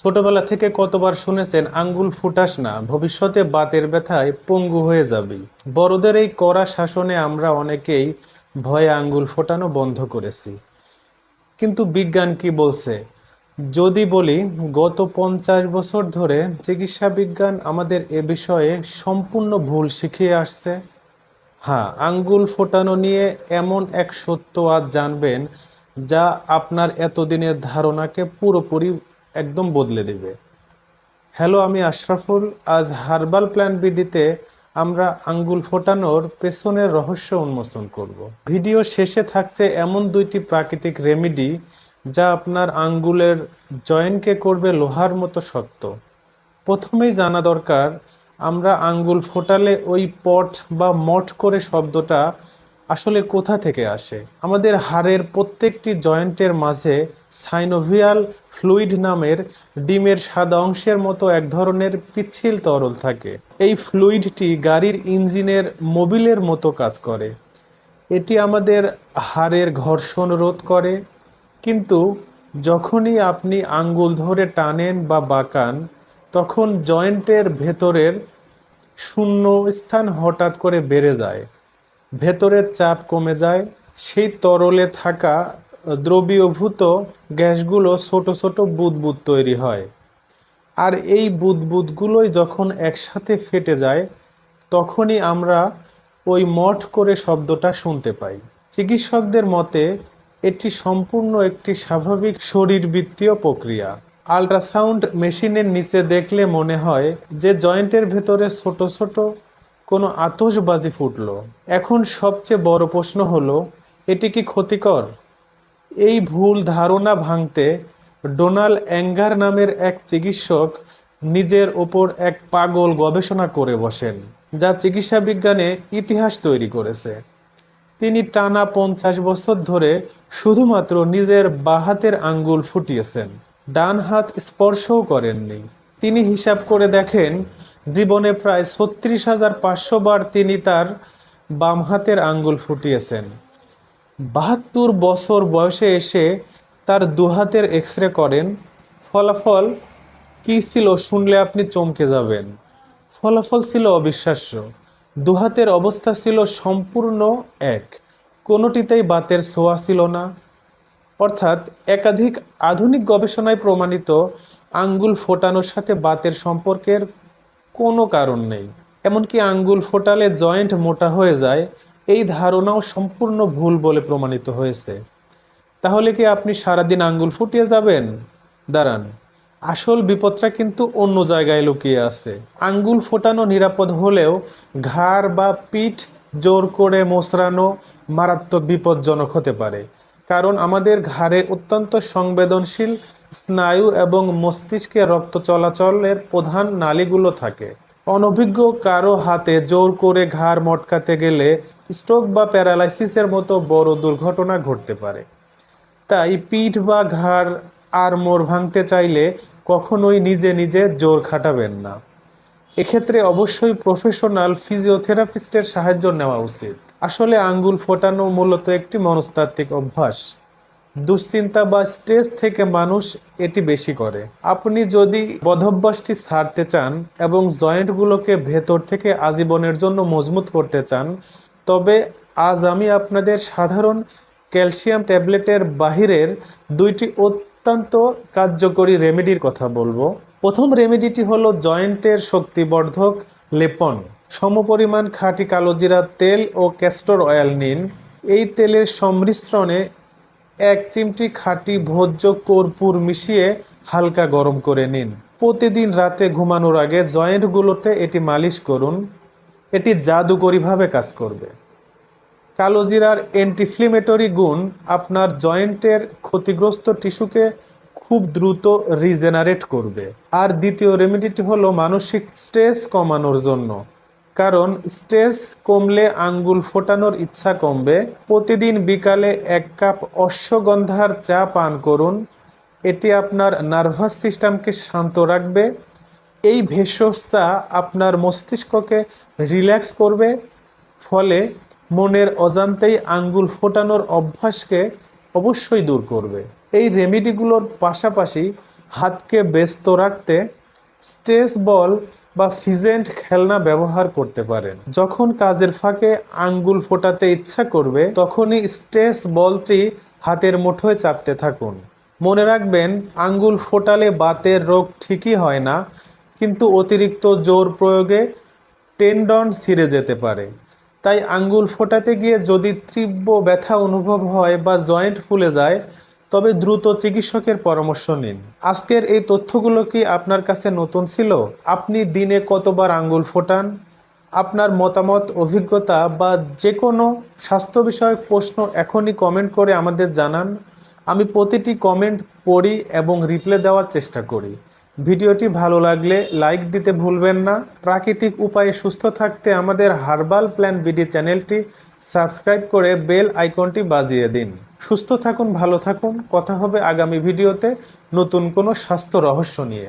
ছোটবেলা থেকে কতবার শুনেছেন আঙ্গুল ফুটাস না, ভবিষ্যতে বাতের ব্যথায় পঙ্গু হয়ে যাবি। বড়দের এই কড়া শাসনে আমরা অনেকেই ভয়ে আঙ্গুল ফোটানো বন্ধ করেছি। কিন্তু বিজ্ঞান কি বলছে? যদি বলি, গত 50 বছর ধরে চিকিৎসা বিজ্ঞান আমাদের এ বিষয়ে সম্পূর্ণ ভুল শিখিয়ে আসছে। হ্যাঁ, আঙ্গুল ফোটানো নিয়ে এমন এক সত্য আজ জানবেন যা আপনার এতদিনের ধারণাকে পুরোপুরি একদম বদলে দেবে। হ্যালো, আমি আশরাফুল। আজ হার্বাল প্ল্যান বিডিতে আমরা আঙ্গুল ফোটানোর পেছনের রহস্য উন্মোচন করব। ভিডিও শেষে থাকছে এমন দুইটি প্রাকৃতিক রেমেডি যা আপনার আঙ্গুলের জয়েন্টকে করবে লোহার মতো শক্ত। প্রথমেই জানা দরকার, আমরা আঙ্গুল ফোটালে ওই পট বা মট করে শব্দটা আসলে কোথা থেকে আসে। আমাদের হাড়ের প্রত্যেকটি জয়েন্টের মাঝে সাইনোভিয়াল ফ্লুইড নামের ডিমের সাদা অংশের মতো এক ধরনের পিচ্ছিল তরল থাকে। এই ফ্লুইডটি গাড়ির ইঞ্জিনের মোবিলের মতো কাজ করে। এটি আমাদের হাড়ের ঘর্ষণ রোধ করে। কিন্তু যখনই আপনি আঙ্গুল ধরে টানেন বা বাঁকান, তখন জয়েন্টের ভেতরের শূন্য স্থান হঠাৎ করে বেড়ে যায়, ভেতরের চাপ কমে যায়। সেই তরলে থাকা দ্রবীভূত গ্যাসগুলো ছোট ছোট বুদবুদ তৈরি হয়। আর এই বুদবুদগুলোই যখন একসাথে ফেটে যায়, তখনই আমরা ওই মট করে শব্দটা শুনতে পাই। চিকিৎসকদের মতে এটি সম্পূর্ণ একটি স্বাভাবিক শরীরবৃত্তীয় প্রক্রিয়া। আল্ট্রাসাউন্ড মেশিনের নিচে দেখলে মনে হয় যে জয়েন্টের ভেতরে ছোট ছোট কোনো আতশবাজি ফুটলো। এখন সবচেয়ে বড় প্রশ্ন হলো, এটি কি ক্ষতিকর? এই ভুল ধারণা ভাঙতে ডোনাল্ড অ্যাঙ্গার নামের এক চিকিৎসক নিজের ওপর এক পাগল গবেষণা করে বসেন, যা চিকিৎসা বিজ্ঞানে ইতিহাস তৈরি করেছে। তিনি টানা 50 বছর ধরে শুধুমাত্র নিজের বাঁ হাতের আঙ্গুল ফুটিয়েছেন, ডান হাত স্পর্শও করেননি। তিনি হিসাব করে দেখেন, জীবনে প্রায় 36,500 বার তিনি তার বাম হাতের আঙ্গুল ফুটিয়েছেন। 72 বছর বয়সে এসে তার দুহাতের এক্স রে করেন। ফলাফল কী ছিল শুনলে আপনি চমকে যাবেন। ফলাফল ছিল অবিশ্বাস্য। দুহাতের অবস্থা ছিল সম্পূর্ণ এক, কোনোটিতেই বাতের ছোঁয়া ছিল না। অর্থাৎ একাধিক আধুনিক গবেষণায় প্রমাণিত, আঙ্গুল ফোটানোর সাথে বাতের সম্পর্কের কোনো কারণ নেই। এমনকি আঙ্গুল ফোটালে জয়েন্ট মোটা হয়ে যায়, এই ধারণাও সম্পূর্ণ ভুল বলে প্রমাণিত হয়েছে। তাহলে কি আপনি সারাদিন আঙ্গুল ফুটিয়ে যাবেন? দাঁড়ান, আসল বিপদটা কিন্তু অন্য জায়গায় লুকিয়ে আছে। আঙ্গুল ফোটানো নিরাপদ হলেও ঘাড় বা পিঠ জোর করে মোচড়ানো মারাত্মক বিপজ্জনক হতে পারে। কারণ আমাদের ঘাড়ে অত্যন্ত সংবেদনশীল স্নায়ু এবং মস্তিষ্কে রক্ত চলাচলের প্রধান নালীগুলো থাকে। অনভিজ্ঞ কারো হাতে জোর করে ঘাড় মটকাতে গেলে স্ট্রোক বা প্যারালাইসিসের মতো বড় দুর্ঘটনা ঘটতে পারে। তাই পিঠ বা ঘাড় আর মোড় ভাঙতে চাইলে কখনোই নিজে নিজে জোর খাটাবেন না। এক্ষেত্রে অবশ্যই প্রফেশনাল ফিজিওথেরাপিস্টের সাহায্য নেওয়া উচিত। আসলে আঙ্গুল ফোটানো মূলত একটি মনস্তাত্ত্বিক অভ্যাস। দুশ্চিন্তা বা স্ট্রেস থেকে মানুষ এটি বেশি করে। আপনি যদি বদভ্যাসটি ছাড়তে চান এবং জয়েন্টগুলোকে ভেতর থেকে আজীবনের জন্য মজবুত করতে চান, তবে আজ আমি আপনাদের সাধারণ ক্যালসিয়াম ট্যাবলেটের বাহিরের দুইটি অত্যন্ত কার্যকরী রেমেডির কথা বলবো। প্রথম রেমেডিটি হলো জয়েন্টের শক্তিবর্ধক লেপন। সমপরিমাণ খাঁটি কালোজিরা তেল ও ক্যাস্টর অয়েল নিন। এই তেলের সংমিশ্রণে 1 চিমটি খাঁটি ভোজ্য কর্পূর মিশিয়ে হালকা গরম করে নিন। প্রতিদিন রাতে ঘুমানোর আগে জয়েন্টগুলোতে এটি মালিশ করুন। এটি জাদুকরীভাবে কাজ করবে। কালোজিরার অ্যান্টিফ্লেমেটরি গুণ আপনার জয়েন্টের ক্ষতিগ্রস্ত টিস্যুকে খুব দ্রুত রিজেনারেট করবে। আর দ্বিতীয় রেমেডিটি হলো মানসিক স্ট্রেস কমানোর জন্য। কারণ স্ট্রেস কমলে আঙ্গুল ফোটানোর ইচ্ছা কমবে। প্রতিদিন বিকালে 1 কাপ অশ্বগন্ধার চা পান করুন। এটি আপনার নার্ভাস সিস্টেমকে শান্ত রাখবে। এই ভেষজ চা আপনার মস্তিষ্ককে রিল্যাক্স করবে, ফলে মনের অজান্তেই আঙ্গুল ফোটানোর অভ্যাসকে অবশ্যই দূর করবে। এই রেমেডিগুলোর পাশাপাশি হাতকে ব্যস্ত রাখতে স্ট্রেস বল বা ফিজেন্ট খেলনা ব্যবহার করতে পারেন। যখন কাজের ফাঁকে আঙ্গুল ফোটাতে ইচ্ছা করবে তখনই স্ট্রেস বলটি হাতের মুঠোয় চাপতে থাকুন। মনে রাখবেন, আঙ্গুল ফোটালে বাতের রোগ ঠিকই হয় না, কিন্তু অতিরিক্ত জোর প্রয়োগে টেন্ডন ছিঁড়ে যেতে পারে। তাই আঙ্গুল ফোটাতে গিয়ে যদি তীব্র ব্যথা অনুভব হয় বা জয়েন্ট ফুলে যায়, তবে দ্রুত চিকিৎসকের পরামর্শ নিন। আজকের এই তথ্যগুলো কি আপনার কাছে নতুন ছিল? আপনি দিনে কতবার আঙ্গুল ফোটান? আপনার মতামত, অভিজ্ঞতা বা যে কোনো স্বাস্থ্য বিষয়ক প্রশ্ন এখনই কমেন্ট করে আমাদের জানান। আমি প্রতিটি কমেন্ট পড়ি এবং রিপ্লাই দেওয়ার চেষ্টা করি। ভিডিওটি ভালো লাগলে লাইক দিতে ভুলবেন না। প্রাকৃতিক উপায়ে সুস্থ থাকতে আমাদের হার্বাল প্ল্যান বিডি চ্যানেলটি সাবস্ক্রাইব করে বেল আইকনটি বাজিয়ে দিন। সুস্থ থাকুন, ভালো থাকুন। কথা হবে আগামী ভিডিওতে নতুন কোনো স্বাস্থ্য রহস্য নিয়ে।